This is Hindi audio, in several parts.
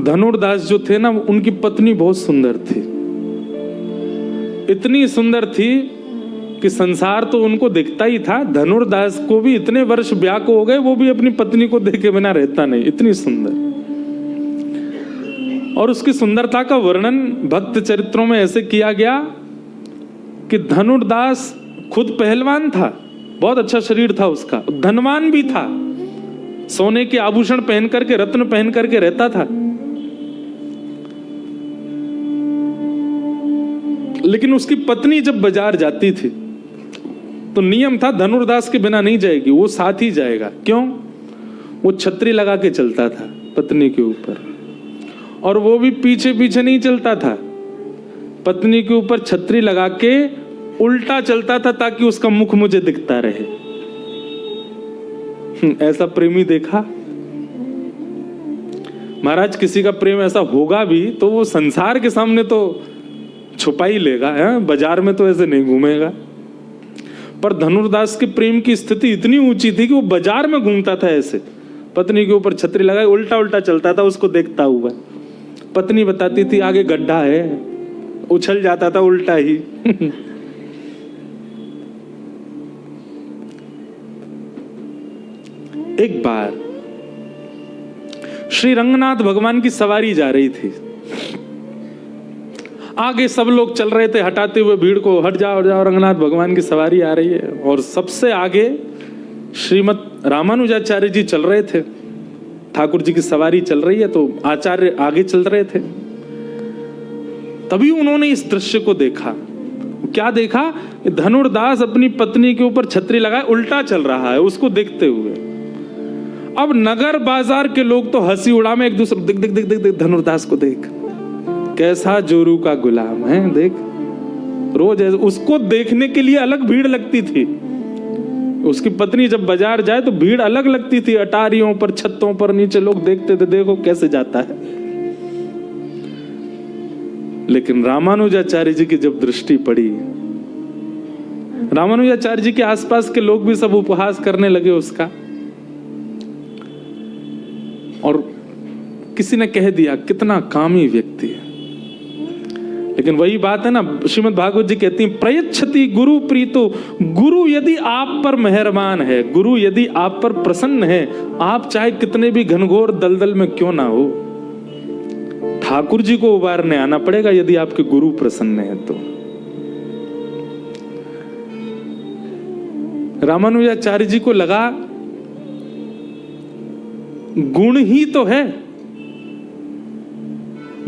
धनुर्दास जो थे ना, उनकी पत्नी बहुत सुंदर थी, इतनी सुंदर थी कि संसार तो उनको दिखता ही था। धनुर्दास को भी इतने वर्ष ब्याह को हो गए, वो भी अपनी पत्नी को देखे बिना रहता नहीं, इतनी सुंदर। और उसकी सुंदरता का वर्णन भक्त चरित्रों में ऐसे किया गया कि धनुर्दास खुद पहलवान था, बहुत अच्छा शरीर था उसका, धनवान भी था, सोने के आभूषण पहन करके, रत्न पहन करके रहता था। लेकिन उसकी पत्नी जब बाजार जाती थी तो नियम था धनुर्दास के बिना नहीं जाएगी, वो साथ ही जाएगा। क्यों? वो छतरी लगा के चलता था पत्नी के ऊपर, और वो भी पीछे पीछे नहीं चलता था, पत्नी के ऊपर छतरी लगा के उल्टा चलता था ताकि उसका मुख मुझे दिखता रहे। ऐसा प्रेमी देखा? महाराज, किसी का प्रेम ऐसा होगा भी तो वो संसार के सामने तो छुपा ही लेगा, बाजार में तो ऐसे नहीं घूमेगा। पर धनुर्दास के प्रेम की स्थिति इतनी ऊंची थी कि वो बाजार में घूमता था ऐसे, पत्नी के ऊपर छतरी लगाए उल्टा उल्टा चलता था उसको देखता हुआ। पत्नी बताती थी आगे गड्ढा है, उछल जाता था उल्टा ही। एक बार श्री रंगनाथ भगवान की सवारी जा रही थी, आगे सब लोग चल रहे थे हटाते हुए भीड़ को, हट जाओ हट जाओ, रंगनाथ भगवान की सवारी आ रही है। और सबसे आगे श्रीमद रामानुजाचार्य जी चल रहे थे, ठाकुर जी की सवारी चल रही है तो आचार्य आगे चल रहे थे। तभी उन्होंने इस दृश्य को देखा। क्या देखा? धनुर्दास अपनी पत्नी के ऊपर छतरी लगाए उल्टा चल रहा है, उसको देखते हुए। अब नगर बाजार के लोग तो हंसी उड़ा में एक दूसरे, देख देख देख देख देख धनुर्दास को देख, कैसा जोरू का गुलाम है, देख। रोज उसको देखने के लिए अलग भीड़ लगती थी। उसकी पत्नी जब बाजार जाए तो भीड़ अलग लगती थी, अटारियों पर, छतों पर, नीचे लोग देखते थे, देखो कैसे जाता है। लेकिन रामानुजाचार्य जी की जब दृष्टि पड़ी, रामानुजाचार्य जी के आसपास के लोग भी सब उपहास करने लगे उसका, और किसी ने कह दिया कितना कामी व्यक्ति है। लेकिन वही बात है ना, श्रीमद् भागवत जी कहती हैं प्रयच्छति गुरु प्रीतो, गुरु यदि आप पर मेहरबान है, गुरु यदि आप पर प्रसन्न है, आप चाहे कितने भी घनघोर दलदल में क्यों ना हो, ठाकुर जी को उबारने आना पड़ेगा यदि आपके गुरु प्रसन्न है तो। रामानुजाचार्य जी को लगा गुण ही तो है,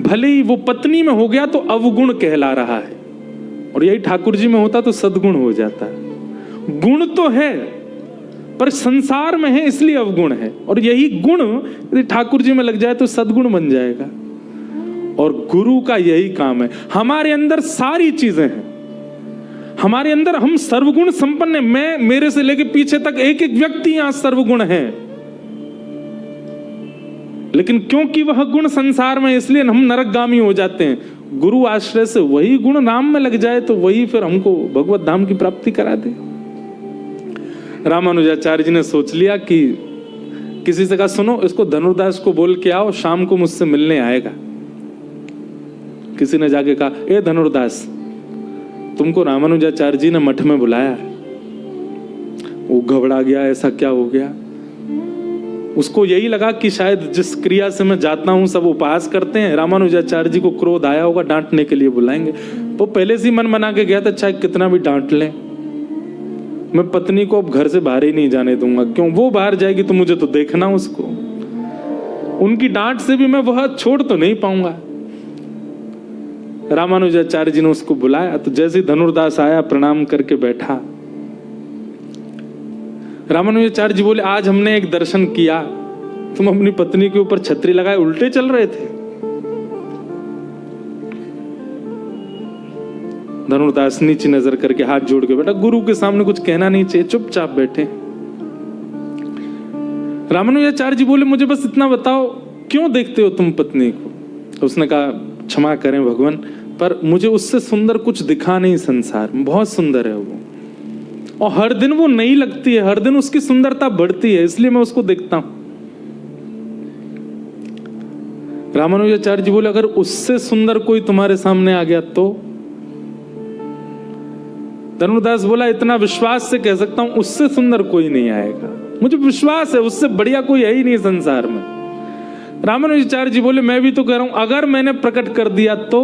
भले ही वो पत्नी में हो गया तो अवगुण कहला रहा है, और यही ठाकुर जी में होता तो सद्गुण हो जाता। गुण तो है पर संसार में है इसलिए अवगुण है, और यही गुण यदि ठाकुर जी में लग जाए तो सद्गुण बन जाएगा। और गुरु का यही काम है। हमारे अंदर सारी चीजें हैं, हमारे अंदर हम सर्वगुण संपन्न है। मैं, मेरे से लेके पीछे तक एक एक व्यक्ति यहां सर्वगुण है, लेकिन क्योंकि वह गुण संसार में, इसलिए हम नरकगामी हो जाते हैं। गुरु आश्रय से वही गुण नाम में लग जाए तो वही फिर हमको भगवत धाम की प्राप्ति करा दे। रामानुजाचार्य जी ने सोच लिया कि किसी से कहा सुनो, इसको धनुर्दास को बोल के आओ, शाम को मुझसे मिलने आएगा। किसी ने जाके कहा ए धनुर्दास, तुमको रामानुजाचार्य जी ने मठ में बुलाया। वो घबरा गया, ऐसा क्या हो गया? उसको यही लगा कि शायद जिस क्रिया से मैं जाता हूं सब उपहास करते हैं, रामानुजाचार्य जी को क्रोध आया होगा, डांटने के लिए बुलाएंगे। वो पहले से ही मन बना के गया था चाहे कितना भी डांट लें, मैं पत्नी को अब घर से बाहर ही नहीं जाने दूंगा। क्यों? वो बाहर जाएगी तो मुझे तो देखना उसको, उनकी डांट से भी मैं वह छोड़ तो नहीं पाऊंगा। रामानुजाचार्य जी ने उसको बुलाया तो जैसे धनुर्दास आया प्रणाम करके बैठा, रामानुजाचार्य जी बोले आज हमने एक दर्शन किया, तुम अपनी पत्नी के ऊपर छतरी लगाए उल्टे चल रहे थे। धनुर्दास नीचे नजर करके हाथ जोड़ के बैठा, गुरु के सामने कुछ कहना नहीं चाहिए, चुपचाप बैठे। रामानुजाचार्य जी बोले मुझे बस इतना बताओ, क्यों देखते हो तुम पत्नी को? तो उसने कहा क्षमा करें भगवान, पर मुझे उससे सुंदर कुछ दिखा नहीं संसार में, बहुत सुंदर है वो, और हर दिन वो नई लगती है, हर दिन उसकी सुंदरता बढ़ती है, इसलिए मैं उसको देखता हूं। रामानुजाचार्य जी बोले अगर उससे सुंदर कोई तुम्हारे सामने आ गया तो? धनुर्दास बोला इतना विश्वास से कह सकता हूं उससे सुंदर कोई नहीं आएगा, मुझे विश्वास है उससे बढ़िया कोई है ही नहीं संसार में। रामानुजाचार्य जी बोले मैं भी तो कह रहा हूं अगर मैंने प्रकट कर दिया तो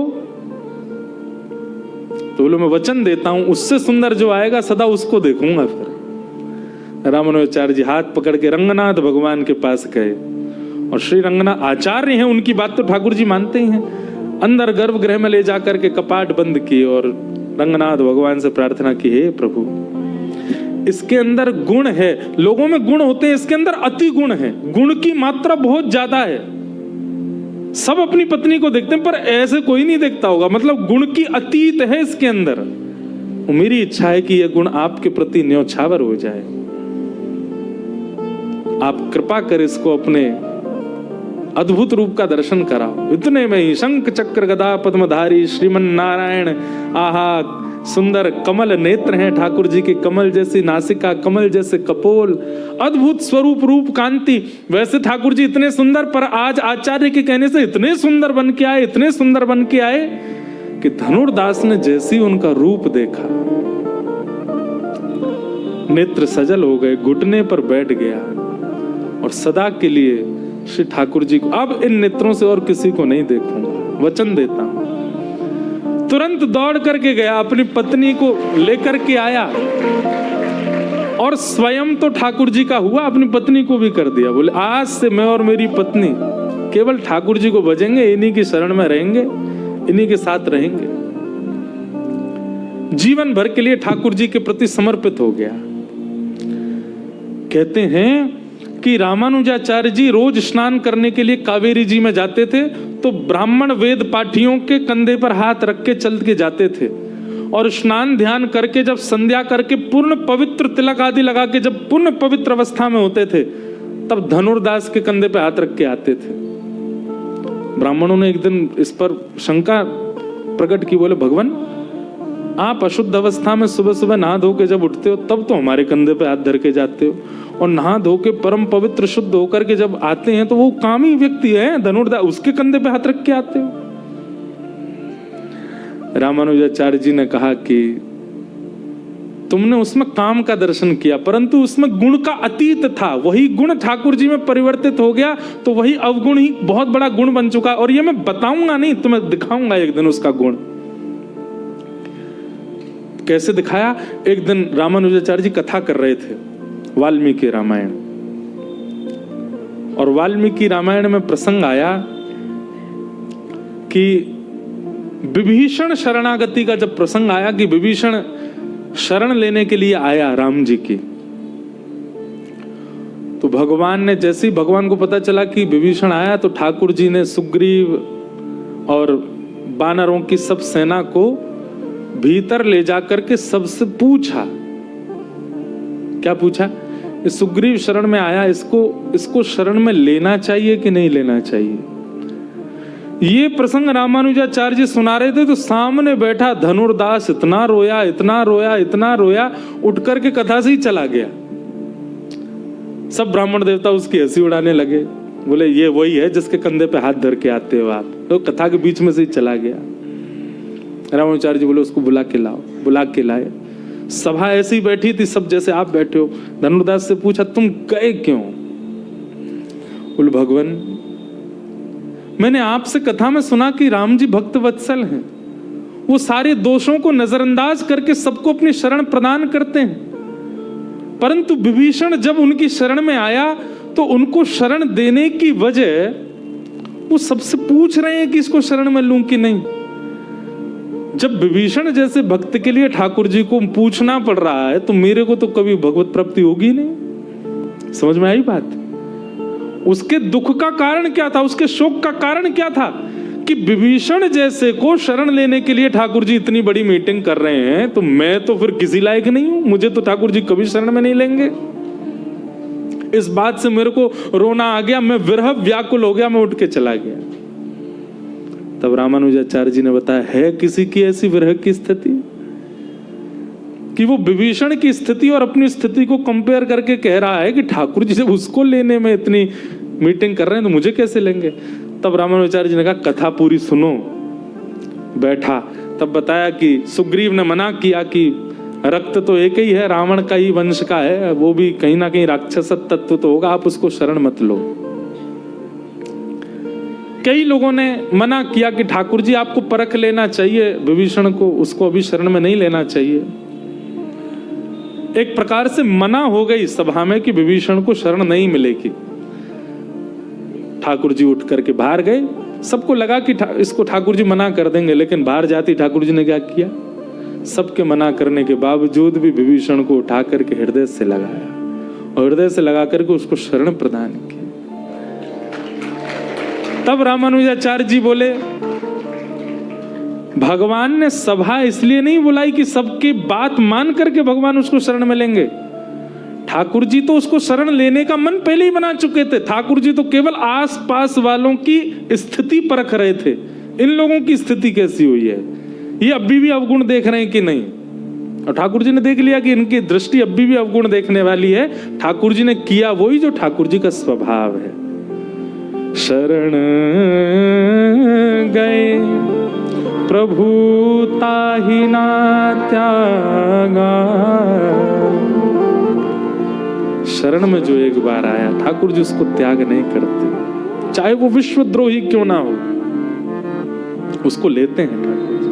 बोलो मैं वचन देता हूं उससे सुंदर जो आएगा सदा उसको देखूंगा। फिर रामानुजाचार्य जी हाथ पकड़ के रंगनाथ भगवान के पास गए और श्री रंगनाथ आचार्य हैं, उनकी बात तो ठाकुर जी मानते ही हैं। अंदर गर्भगृह में ले जाकर के कपाट बंद किए और रंगनाथ भगवान से प्रार्थना की, हे प्रभु इसके अंदर गुण है, लोगों में गुण होते हैं, इसके अंदर अति गुण है, गुण की मात्रा बहुत ज्यादा है। सब अपनी पत्नी को देखते हैं पर ऐसे कोई नहीं देखता होगा, मतलब गुण की अतीत है इसके अंदर। मेरी इच्छा है कि यह गुण आपके प्रति न्योछावर हो जाए, आप कृपा कर इसको अपने अद्भुत रूप का दर्शन कराओ। इतने में ही शंख चक्र गदा पद्मधारी श्रीमन नारायण, आहा सुंदर कमल नेत्र हैं ठाकुर जी के, कमल जैसी नासिका, कमल जैसे कपोल, अद्भुत स्वरूप रूप कांति। वैसे ठाकुर जी इतने सुंदर, पर आज आचार्य के कहने से इतने सुंदर बन के आए, इतने सुंदर बन के आए कि धनुर्दास ने जैसी उनका रूप देखा नेत्र सजल हो गए, घुटने पर बैठ गया और सदा के लिए श्री ठाकुर जी को अब इन नेत्रों से और किसी को नहीं देखूंगा, वचन देता हूं। तुरंत दौड़ करके गया, अपनी पत्नी को लेकर के आया और स्वयं तो ठाकुर जी का हुआ, अपनी पत्नी को भी कर दिया। बोले आज से मैं और मेरी पत्नी केवल ठाकुर जी को भजेंगे, इन्हीं की शरण में रहेंगे, इन्हीं के साथ रहेंगे। जीवन भर के लिए ठाकुर जी के प्रति समर्पित हो गया। कहते हैं कि रामानुजाचार्य जी रोज स्नान करने के लिए कावेरी जी में जाते थे तो ब्राह्मण वेद पाठियों के कंधे पर हाथ रख के चल के जाते थे और स्नान ध्यान करके जब संध्या करके पूर्ण पवित्र तिलक आदि लगा के जब पूर्ण पवित्र अवस्था में होते थे तब धनुर्दास के कंधे पे हाथ रख के आते थे। ब्राह्मणों ने एक दिन इस पर शंका प्रकट की, बोले भगवान आप अशुद्ध अवस्था में सुबह सुबह नहा धो के जब उठते हो तब तो हमारे कंधे पे हाथ धर के जाते हो, और नहा धो के परम पवित्र शुद्ध होकर के जब आते हैं तो वो कामी व्यक्ति है धनुर्दास, उसके कंधे पे हाथ रख के आते हो। रामानुजाचार्य जी ने कहा कि तुमने उसमें काम का दर्शन किया परंतु उसमें गुण का अतीत था, वही गुण ठाकुर जी में परिवर्तित हो गया तो वही अवगुण ही बहुत बड़ा गुण बन चुका, और ये मैं बताऊंगा नहीं, तुम्हें दिखाऊंगा एक दिन उसका गुण। कैसे दिखाया? एक दिन रामानुजाचार्य जी कथा कर रहे थे वाल्मीकि रामायण, और वाल्मीकि रामायण में प्रसंग आया कि विभीषण शरणागति का जब प्रसंग आया कि विभीषण शरण लेने के लिए आया राम जी की, तो भगवान ने जैसे ही भगवान को पता चला कि विभीषण आया तो ठाकुर जी ने सुग्रीव और वानरों की सब सेना को भीतर ले जाकर के सबसे पूछा। क्या पूछा? इस सुग्रीव शरण में आया, इसको शरण में लेना चाहिए कि नहीं लेना चाहिए? ये प्रसंग रामानुजाचार्य जी सुना रहे थे तो सामने बैठा धनुर्दास इतना रोया, इतना रोया, इतना रोया, उठ करके कथा से ही चला गया। सब ब्राह्मण देवता उसकी हंसी उड़ाने लगे, बोले ये वही है जिसके कंधे पे हाथ धर के आते हो आप, तो कथा के बीच में से ही चला गया। रामानुजाचार्य जी बोले उसको बुला के लाओ, बुला के लाए। सभा ऐसी ही बैठी थी, सब जैसे आप बैठे हो। धनुर्दास से पूछा तुम गए क्यों? बोले भगवान मैंने आपसे कथा में सुना कि राम जी भक्त वत्सल हैं, वो सारे दोषों को नजरअंदाज करके सबको अपनी शरण प्रदान करते हैं, परंतु विभीषण जब उनकी शरण में आया तो उनको शरण देने की वजह वो सबसे पूछ रहे हैं कि इसको शरण में लूं कि नहीं। जब विभीषण जैसे भक्त के लिए ठाकुर जी को पूछना पड़ रहा है तो मेरे को तो कभी भगवत प्राप्ति होगी नहीं। समझ में आई बात? उसके दुख का कारण क्या था, उसके शोक का कारण क्या था कि विभीषण जैसे को शरण लेने के लिए ठाकुर जी इतनी बड़ी मीटिंग कर रहे हैं, तो मैं तो फिर किसी लायक नहीं हूं, मुझे तो ठाकुर जी कभी शरण में नहीं लेंगे। इस बात से मेरे को रोना आ गया, मैं विरह व्याकुल हो गया, मैं उठ के चला गया। तब रामानुजाचार्य जी ने बताया है किसी की ऐसी विरह की स्थिति कि वो विभीषण की स्थिति और अपनी स्थिति को कंपेयर करके कह रहा है कि ठाकुर जी जब उसको लेने में इतनी मीटिंग कर रहे हैं तो मुझे कैसे लेंगे। तब रामानुजाचार्य जी ने कहा कथा पूरी सुनो। बैठा, तब बताया कि सुग्रीव ने मना किया कि रक्त तो एक ही है, रावण का ही वंश का है, वो भी कहीं ना कहीं राक्षस तत्व तो होगा, आप उसको शरण मत लो। कई लोगों ने मना किया कि ठाकुर जी आपको परख लेना चाहिए विभीषण को, उसको अभी शरण में नहीं लेना चाहिए। एक प्रकार से मना हो गई सभा में कि विभीषण को शरण नहीं मिलेगी। ठाकुर जी उठ करके बाहर गए। सबको लगा कि इसको ठाकुर जी मना कर देंगे, लेकिन बाहर जाती ठाकुर जी ने क्या किया, सबके मना करने के बावजूद भी विभीषण को उठा करके हृदय से लगाया और हृदय से लगा करके उसको शरण प्रदान की। तब रामानुजाचार्य जी बोले भगवान ने सभा इसलिए नहीं बुलाई कि सबकी बात मान करके भगवान उसको शरण में लेंगे। ठाकुर जी तो उसको शरण लेने का मन पहले ही बना चुके थे। ठाकुर जी तो केवल आसपास वालों की स्थिति परख रहे थे, इन लोगों की स्थिति कैसी हुई है, ये अभी भी अवगुण देख रहे हैं कि नहीं। और ठाकुर जी ने देख लिया कि इनकी दृष्टि अभी भी अवगुण देखने वाली है। ठाकुर जी ने किया वही जो ठाकुर जी का स्वभाव है। शरण गए प्रभु ताहि ना त्यागा। शरण में जो एक बार आया ठाकुर जी उसको त्याग नहीं करते, चाहे वो विश्वद्रोही क्यों ना हो, उसको लेते हैं ठाकुर जी।